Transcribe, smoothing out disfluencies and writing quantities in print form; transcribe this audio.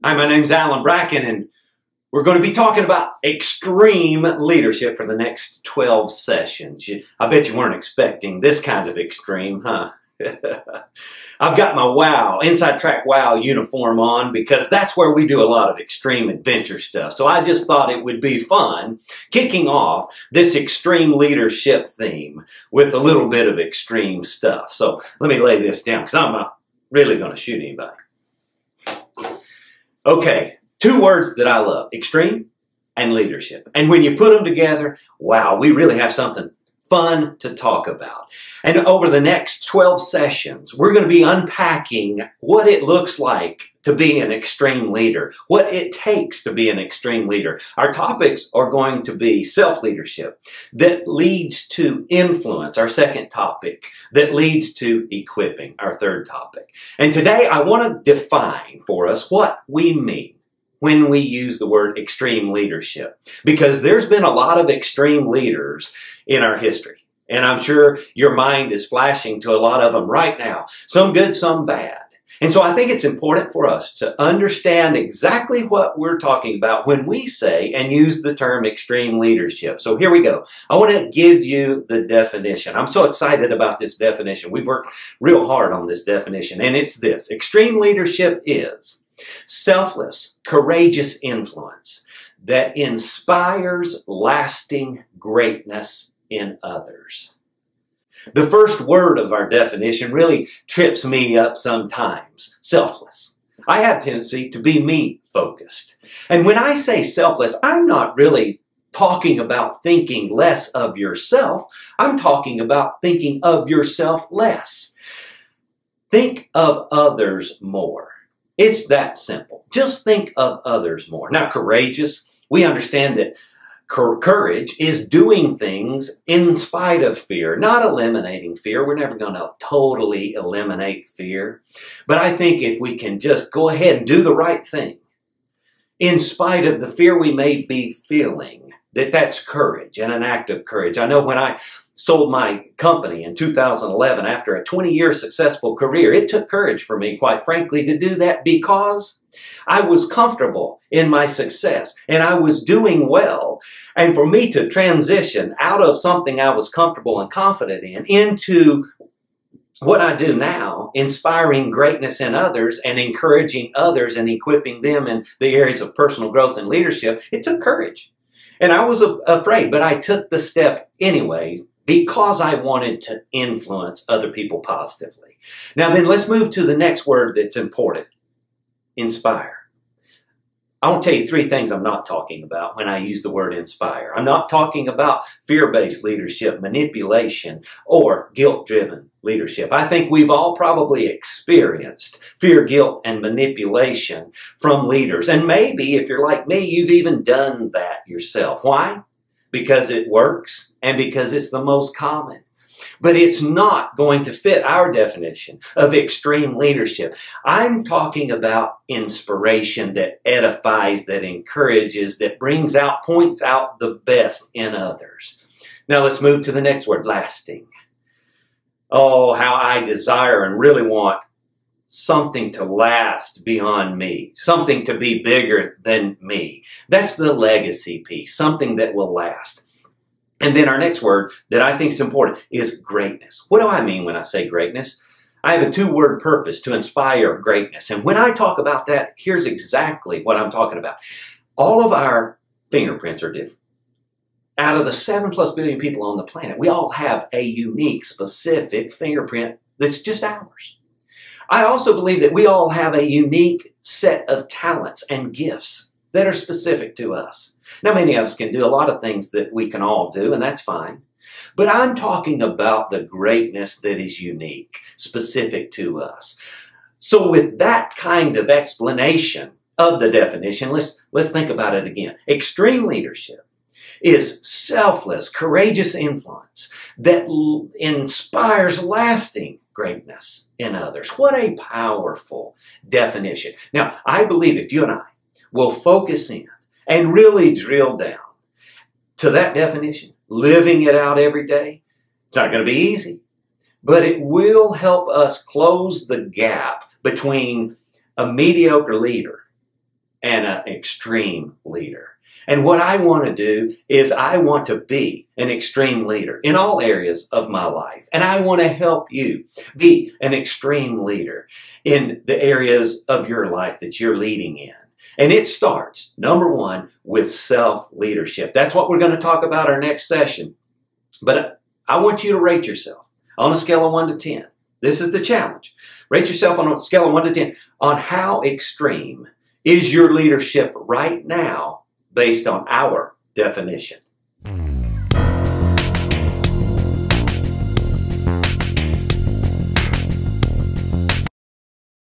Hi, my name's Alan Bracken, and we're going to be talking about extreme leadership for the next 12 sessions. I bet you weren't expecting this kind of extreme, huh? I've got my WOW, Inside Track WOW uniform on because that's where we do a lot of extreme adventure stuff. So I just thought it would be fun kicking off this extreme leadership theme with a little bit of extreme stuff. So let me lay this down because I'm not really going to shoot anybody. Okay, two words that I love, extreme and leadership. And when you put them together, wow, we really have something fun to talk about. And over the next 12 sessions, we're going to be unpacking what it looks like to be an extreme leader, what it takes to be an extreme leader. Our topics are going to be self-leadership that leads to influence, our second topic, that leads to equipping, our third topic. And today I want to define for us what we mean when we use the word extreme leadership, because there's been a lot of extreme leaders in our history. And I'm sure your mind is flashing to a lot of them right now, some good, some bad. And so I think it's important for us to understand exactly what we're talking about when we say and use the term extreme leadership. So here we go. I want to give you the definition. I'm so excited about this definition. We've worked real hard on this definition, and it's this. Extreme leadership is selfless, courageous influence that inspires lasting greatness in others. The first word of our definition really trips me up sometimes. Selfless. I have a tendency to be me-focused. And when I say selfless, I'm not really talking about thinking less of yourself. I'm talking about thinking of yourself less. Think of others more. It's that simple. Just think of others more. Now, courageous, we understand that courage is doing things in spite of fear, not eliminating fear. We're never going to totally eliminate fear. But I think if we can just go ahead and do the right thing, in spite of the fear we may be feeling, that's courage and an act of courage. I know when I sold my company in 2011 after a 20-year successful career, it took courage for me, quite frankly, to do that because I was comfortable in my success and I was doing well. And for me to transition out of something I was comfortable and confident in into what I do now, inspiring greatness in others and encouraging others and equipping them in the areas of personal growth and leadership, it took courage. And I was afraid, but I took the step anyway because I wanted to influence other people positively. Now then, let's move to the next word that's important. Inspire. I want to tell you three things I'm not talking about when I use the word inspire. I'm not talking about fear-based leadership, manipulation, or guilt-driven leadership. I think we've all probably experienced fear, guilt, and manipulation from leaders. And maybe, if you're like me, you've even done that yourself. Why? Because it works and because it's the most common. But it's not going to fit our definition of extreme leadership. I'm talking about inspiration that edifies, that encourages, that brings out, points out the best in others. Now let's move to the next word, lasting. Oh, how I desire and really want something to last beyond me, something to be bigger than me. That's the legacy piece, something that will last. And then our next word that I think is important is greatness. What do I mean when I say greatness? I have a two-word purpose, to inspire greatness. And when I talk about that, here's exactly what I'm talking about. All of our fingerprints are different. Out of the 7+ billion people on the planet, we all have a unique, specific fingerprint that's just ours. I also believe that we all have a unique set of talents and gifts that are specific to us. Now, many of us can do a lot of things that we can all do, and that's fine. But I'm talking about the greatness that is unique, specific to us. So with that kind of explanation of the definition, let's think about it again. Extreme leadership is selfless, courageous influence that inspires lasting greatness in others. What a powerful definition. Now, I believe if you and I will focus in and really drill down to that definition, living it out every day, it's not going to be easy, but it will help us close the gap between a mediocre leader and an extreme leader. And what I want to do is I want to be an extreme leader in all areas of my life. And I want to help you be an extreme leader in the areas of your life that you're leading in. And it starts, number one, with self-leadership. That's what we're going to talk about our next session. But I want you to rate yourself on a scale of 1 to 10. This is the challenge. Rate yourself on a scale of 1 to 10 on how extreme is your leadership right now based on our definition.